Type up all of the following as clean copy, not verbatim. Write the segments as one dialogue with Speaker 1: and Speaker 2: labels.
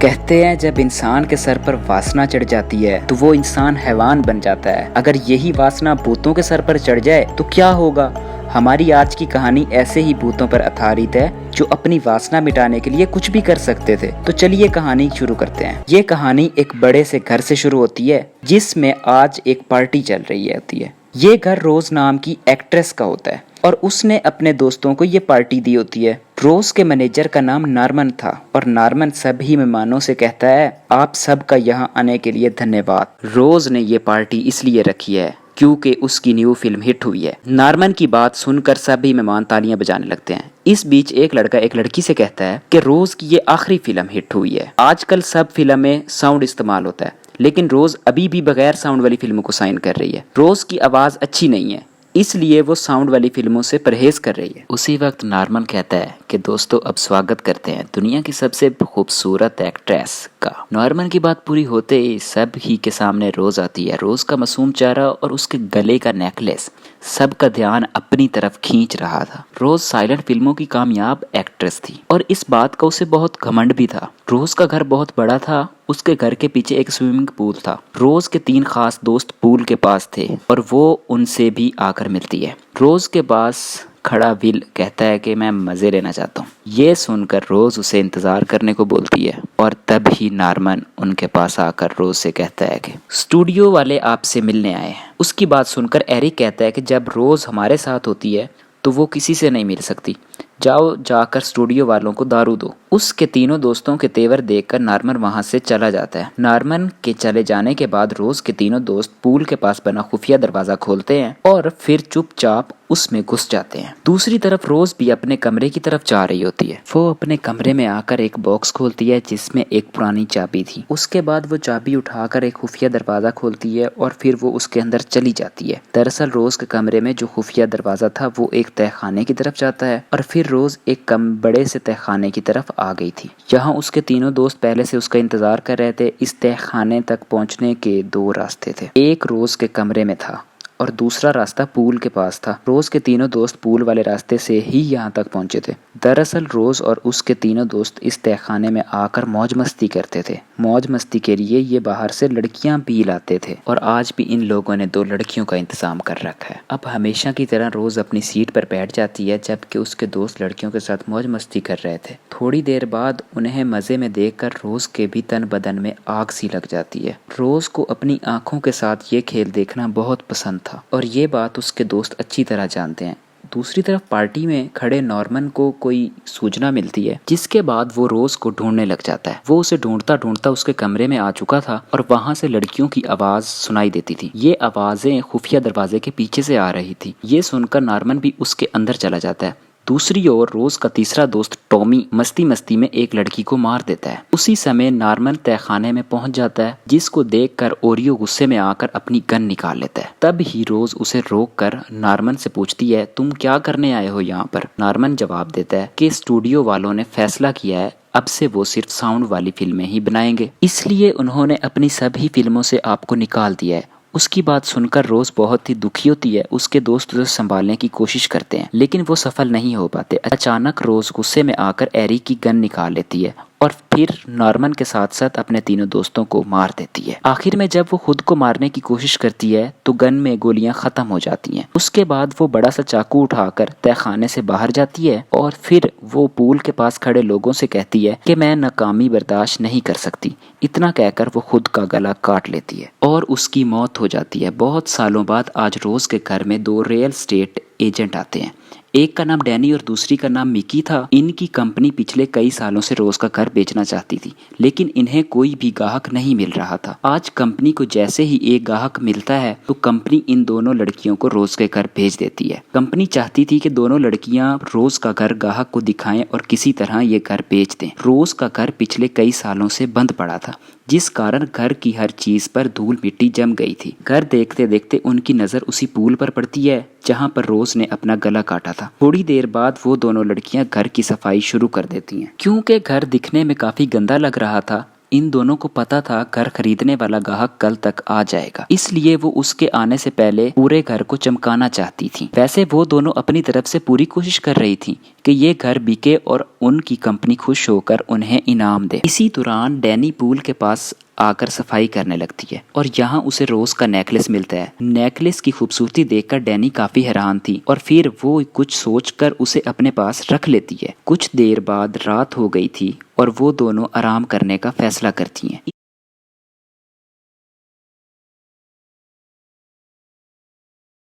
Speaker 1: कहते हैं जब इंसान के सर पर वासना चढ़ जाती है तो वो इंसान हैवान बन जाता है। अगर यही वासना भूतों के सर पर चढ़ जाए तो क्या होगा। हमारी आज की कहानी ऐसे ही भूतों पर आधारित है जो अपनी वासना मिटाने के लिए कुछ भी कर सकते थे। तो चलिए कहानी शुरू करते हैं। ये कहानी एक बड़े से घर से शुरू होती है जिसमें आज एक पार्टी चल रही होती है। ये घर रोज नाम की एक्ट्रेस का होता है और उसने अपने दोस्तों को ये पार्टी दी होती है। रोज के मैनेजर का नाम नॉर्मन था और नॉर्मन सभी मेहमानों से कहता है, आप सबका यहाँ आने के लिए धन्यवाद। रोज ने ये पार्टी इसलिए रखी है क्योंकि उसकी न्यू फिल्म हिट हुई है। नॉर्मन की बात सुनकर सभी मेहमान तालियां बजाने लगते हैं। इस बीच एक लड़का एक लड़की से कहता है कि रोज की ये आखिरी फिल्म हिट हुई है। आजकल सब फिल्म में साउंड इस्तेमाल होता है लेकिन रोज अभी भी बगैर साउंड वाली फिल्मों को साइन कर रही है। रोज की आवाज अच्छी नहीं है इसलिए वो साउंड वाली फिल्मों से परहेज कर रही है। उसी वक्त नॉर्मन कहता है कि दोस्तों अब स्वागत करते हैं दुनिया की सबसे खूबसूरत एक्ट्रेस का। नॉर्मन की बात पूरी होते ही सब ही के सामने रोज आती है। रोज का मासूम चेहरा और उसके गले का नेकलेस सबका ध्यान अपनी तरफ खींच रहा था। रोज साइलेंट फिल्मों की कामयाब एक्ट्रेस थी और इस बात का उसे बहुत घमंड भी था। रोज का घर बहुत बड़ा था। उसके घर के पीछे एक स्विमिंग पूल था। रोज के 3 खास दोस्त पूल के पास थे और वो उनसे भी आकर मिलती है। रोज के पास खड़ा विल कहता है कि मैं मजे लेना चाहता हूँ। ये सुनकर रोज उसे इंतजार करने को बोलती है और तब ही नॉर्मन उनके पास आकर रोज से कहता है कि स्टूडियो वाले आपसे मिलने आए हैं। उसकी बात सुनकर एरिक कहता है कि जब रोज हमारे साथ होती है तो वो किसी से नहीं मिल सकती। जाओ जाकर स्टूडियो वालों को दारू दो। उसके तीनों दोस्तों के तेवर देखकर नॉर्मन वहां से चला जाता है। नॉर्मन के चले जाने के बाद रोज के तीनों दोस्त पूल के पास बना खुफिया दरवाजा खोलते हैं और फिर चुपचाप उसमें घुस जाते हैं। दूसरी तरफ रोज भी अपने कमरे की तरफ जा रही होती है। वो अपने कमरे में आकर एक बॉक्स खोलती है जिसमें एक पुरानी चाबी थी। उसके बाद वो चाबी उठाकर एक खुफिया दरवाजा खोलती है और फिर वो उसके अंदर चली जाती है। दरअसल रोज के कमरे में जो खुफिया दरवाजा था वो एक तहखाने की तरफ जाता है और फिर रोज एक कम बड़े से तहखाने की तरफ आ गई थी। यहाँ उसके तीनों दोस्त पहले से उसका इंतजार कर रहे थे। इस तहखाने तक पहुँचने के 2 रास्ते थे। एक रोज के कमरे में था और दूसरा रास्ता पूल के पास था। रोज के तीनों दोस्त पूल वाले रास्ते से ही यहाँ तक पहुंचे थे। दरअसल रोज और उसके तीनों दोस्त इस तहखाने में आकर मौज मस्ती करते थे। मौज मस्ती के लिए ये बाहर से लड़कियां भी लाते थे और आज भी इन लोगों ने 2 लड़कियों का इंतजाम कर रखा है। अब हमेशा की तरह रोज अपनी सीट पर बैठ जाती है जबकि उसके दोस्त लड़कियों के साथ मौज मस्ती कर रहे थे। थोड़ी देर बाद उन्हें मजे में देखकर रोज के भी तन बदन में आग सी लग जाती है। रोज को अपनी आंखों के साथ ये खेल देखना बहुत पसंद था और ये बात उसके दोस्त अच्छी तरह जानते हैं। दूसरी तरफ पार्टी में खड़े नॉर्मन को कोई सूचना मिलती है जिसके बाद वो रोज को ढूंढने लग जाता है। वो उसे ढूंढता ढूंढता उसके कमरे में आ चुका था और वहां से लड़कियों की आवाज सुनाई देती थी। ये आवाजें खुफिया दरवाजे के पीछे से आ रही थी। ये सुनकर नॉर्मन भी उसके अंदर चला जाता है। दूसरी ओर रोज का तीसरा दोस्त टॉमी मस्ती मस्ती में एक लड़की को मार देता है। उसी समय नॉर्मन तहखाने में पहुंच जाता है जिसको देखकर ओरियो गुस्से में आकर अपनी गन निकाल लेता है। तब ही रोज उसे रोककर नॉर्मन से पूछती है, तुम क्या करने आए हो यहाँ पर। नॉर्मन जवाब देता है कि स्टूडियो वालों ने फैसला किया है अब से वो सिर्फ साउंड वाली फिल्में ही बनाएंगे, इसलिए उन्होंने अपनी सभी फिल्मों से आपको निकाल दिया है। उसकी बात सुनकर रोज बहुत ही दुखी होती है। उसके दोस्त उसे संभालने की कोशिश करते हैं लेकिन वो सफल नहीं हो पाते। अचानक रोज गुस्से में आकर एरिक की गन निकाल लेती है और फिर नॉर्मन के साथ साथ अपने तीनों दोस्तों को मार देती है। आखिर में जब वो खुद को मारने की कोशिश करती है तो गन में गोलियां खत्म हो जाती हैं। उसके बाद वो बड़ा सा चाकू उठाकर तहखाने से बाहर जाती है और फिर वो पूल के पास खड़े लोगों से कहती है कि मैं नाकामी बर्दाश्त नहीं कर सकती। इतना कहकर वो खुद का गला काट लेती है और उसकी मौत हो जाती है। बहुत सालों बाद आज रोज के घर में 2 रियल एस्टेट एजेंट आते हैं। एक का नाम डैनी और दूसरी का नाम मिकी था। इनकी कंपनी पिछले कई सालों से रोज का घर बेचना चाहती थी लेकिन इन्हें कोई भी ग्राहक नहीं मिल रहा था। आज कंपनी को जैसे ही एक ग्राहक मिलता है तो कंपनी इन दोनों लड़कियों को रोज के घर भेज देती है। कंपनी चाहती थी कि दोनों लड़कियां रोज का घर ग्राहक को दिखाएं और किसी तरह ये घर बेच दें। रोज का घर पिछले कई सालों से बंद पड़ा था जिस कारण घर की हर चीज पर धूल मिट्टी जम गई थी। घर देखते देखते उनकी नजर उसी पूल पर पड़ती है जहां पर रोज ने अपना गला काटा था। थोड़ी देर बाद वो दोनों लड़कियां घर की सफाई शुरू कर देती हैं। क्योंकि घर दिखने में काफी गंदा लग रहा था इन दोनों को पता था घर खरीदने वाला ग्राहक कल तक आ जाएगा, इसलिए वो उसके आने से पहले पूरे घर को चमकाना चाहती थी। वैसे वो दोनों अपनी तरफ से पूरी कोशिश कर रही थी कि ये घर बिके और उनकी कंपनी खुश होकर उन्हें इनाम दे। इसी दौरान डैनी पूल के पास आकर सफाई करने लगती है और यहाँ उसे रोज का नेकलेस मिलता है। नेकलेस की खूबसूरती देखकर डैनी काफी हैरान थी और फिर वो कुछ सोचकर उसे अपने पास रख लेती है। कुछ देर बाद रात हो गई थी और वो दोनों आराम करने का फैसला करती हैं।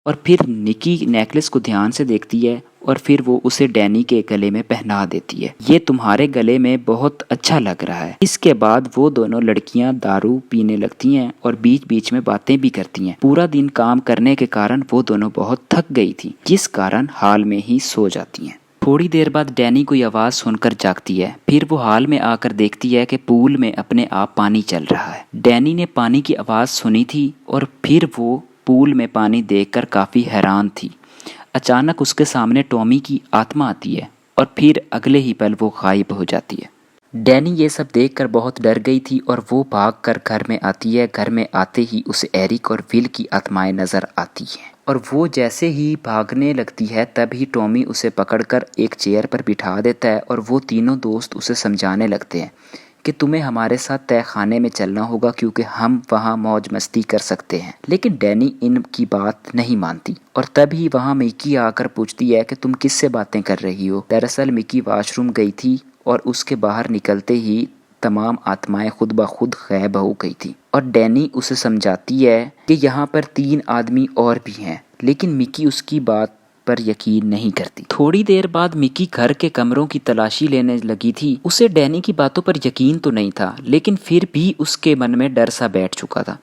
Speaker 1: और फिर निकी नेकलेस को ध्यान से देखती है और फिर वो उसे डैनी के गले में पहना देती है। ये तुम्हारे गले में बहुत अच्छा लग रहा है। इसके बाद वो दोनों लड़कियां दारू पीने लगती हैं और बीच बीच में बातें भी करती हैं। पूरा दिन काम करने के कारण वो दोनों बहुत थक गई थी, जिस कारण हाल में ही सो जाती हैं। थोड़ी देर बाद डैनी कोई आवाज़ सुनकर जागती है। फिर वो हाल में आकर देखती है कि पूल में अपने आप पानी चल रहा है। डैनी ने पानी की आवाज़ सुनी थी और फिर वो पूल में पानी देखकर काफ़ी हैरान थी। अचानक उसके सामने टॉमी की आत्मा आती है और फिर अगले ही पल वो गायब हो जाती है। डैनी ये सब देखकर बहुत डर गई थी और वो भागकर घर में आती है। घर में आते ही उसे एरिक और विल की आत्माएं नजर आती हैं और वो जैसे ही भागने लगती है तभी टॉमी उसे पकड़कर एक चेयर पर बिठा देता है और वो तीनों दोस्त उसे समझाने लगते हैं कि तुम्हें हमारे साथ तय खाने में चलना होगा क्योंकि हम वहाँ मौज मस्ती कर सकते हैं। लेकिन डैनी इनकी बात नहीं मानती और तभी वहाँ मिकी आकर पूछती है कि तुम किससे बातें कर रही हो। दरअसल मिकी वॉशरूम गई थी और उसके बाहर निकलते ही तमाम आत्माएं खुद ब खुद गायब हो गई थी और डैनी उसे समझाती है कि यहाँ पर 3 आदमी और भी हैं, लेकिन मिकी उसकी बात पर यकीन नहीं करती। थोड़ी देर बाद मिकी घर के कमरों की तलाशी लेने लगी थी। उसे डैनी की बातों पर यकीन तो नहीं था, लेकिन फिर भी उसके मन में डर सा बैठ चुका था।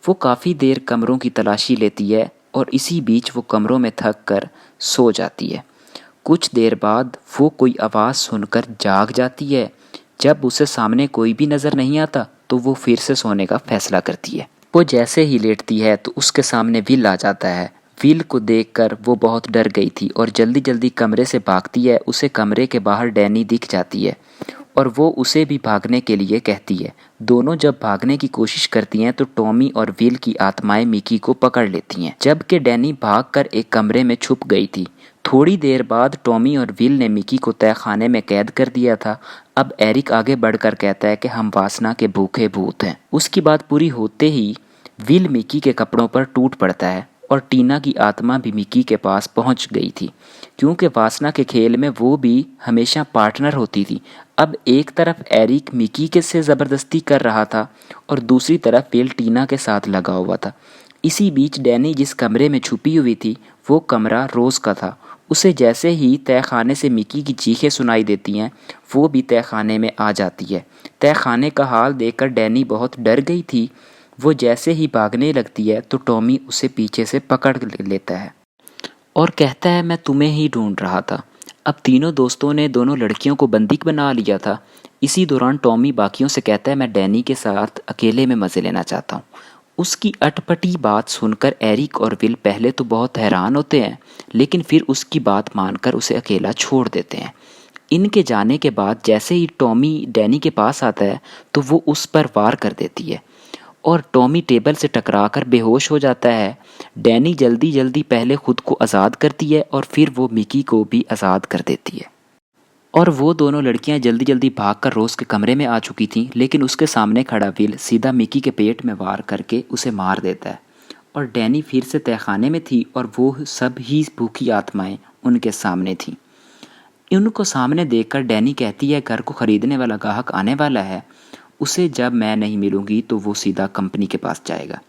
Speaker 1: वो काफ़ी देर कमरों की तलाशी लेती है और इसी बीच वो कमरों में थक कर सो जाती है। कुछ देर बाद वो कोई आवाज़ सुनकर जाग जाती है। जब उसे सामने कोई भी नज़र नहीं आता तो वो फिर से सोने का फैसला करती है। वो जैसे ही लेटती है तो उसके सामने विल आ जाता है। विल को देखकर वो बहुत डर गई थी और जल्दी जल्दी कमरे से भागती है। उसे कमरे के बाहर डैनी दिख जाती है और वो उसे भी भागने के लिए कहती है। दोनों जब भागने की कोशिश करती हैं तो टॉमी और विल की आत्माएं मिकी को पकड़ लेती हैं, जबकि डैनी भागकर एक कमरे में छुप गई थी। थोड़ी देर बाद टॉमी और विल ने मिकी को तहखाने में कैद कर दिया था। अब एरिक आगे बढ़कर कहता है कि हम वासना के भूखे भूत हैं। उसकी बात पूरी होते ही विल मिकी के कपड़ों पर टूट पड़ता है और टीना की आत्मा भी मिकी के पास पहुंच गई थी, क्योंकि वासना के खेल में वो भी हमेशा पार्टनर होती थी। अब एक तरफ एरिक मिकी के से ज़बरदस्ती कर रहा था और दूसरी तरफ विल टीना के साथ लगा हुआ था। इसी बीच डैनी जिस कमरे में छुपी हुई थी वो कमरा रोज़ का था। उसे जैसे ही तहखाने से मिकी की चीखें सुनाई देती हैं वो भी तहखाने में आ जाती है। तहखाने का हाल देखकर डैनी बहुत डर गई थी। वो जैसे ही भागने लगती है तो टॉमी उसे पीछे से पकड़ लेता है और कहता है मैं तुम्हें ही ढूंढ रहा था। अब तीनों दोस्तों ने दोनों लड़कियों को बंदी बना लिया था। इसी दौरान टॉमी बाकियों से कहता है मैं डैनी के साथ अकेले में मज़े लेना चाहता हूँ। उसकी अटपटी बात सुनकर एरिक और विल पहले तो बहुत हैरान होते हैं, लेकिन फिर उसकी बात मानकर उसे अकेला छोड़ देते हैं। इनके जाने के बाद जैसे ही टॉमी डैनी के पास आता है तो वो उस पर वार कर देती है और टॉमी टेबल से टकराकर बेहोश हो जाता है। डैनी जल्दी जल्दी पहले खुद को आज़ाद करती है और फिर वो मिकी को भी आज़ाद कर देती है और वो दोनों लड़कियां जल्दी जल्दी भागकर रोज के कमरे में आ चुकी थीं, लेकिन उसके सामने खड़ा विल सीधा मिकी के पेट में वार करके उसे मार देता है और डैनी फिर से तहखाने में थी और वो सब ही भूखी आत्माएं उनके सामने थीं। उनको सामने देखकर डैनी कहती है घर को खरीदने वाला ग्राहक आने वाला है, उसे जब मैं नहीं मिलूंगी तो वो सीधा कंपनी के पास जाएगा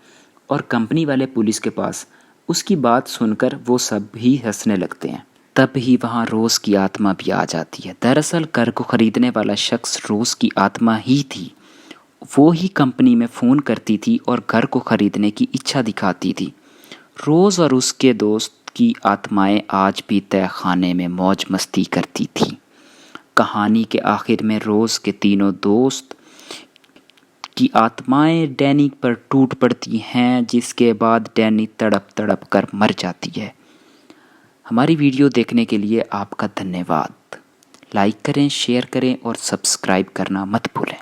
Speaker 1: और कंपनी वाले पुलिस के पास। उसकी बात सुनकर वो सब भी हंसने लगते हैं। तब ही वहाँ रोज़ की आत्मा भी आ जाती है। दरअसल घर को खरीदने वाला शख्स रोज़ की आत्मा ही थी। वो ही कंपनी में फ़ोन करती थी और घर को खरीदने की इच्छा दिखाती थी। रोज़ और उसके दोस्त की आत्माएं आज भी तहखाने में मौज मस्ती करती थी। कहानी के आखिर में रोज़ के तीनों दोस्त की आत्माएं डैनी पर टूट पड़ती हैं, जिसके बाद डैनी तड़प तड़प कर मर जाती है। हमारी वीडियो देखने के लिए आपका धन्यवाद। लाइक करें, शेयर करें और सब्सक्राइब करना मत भूलें।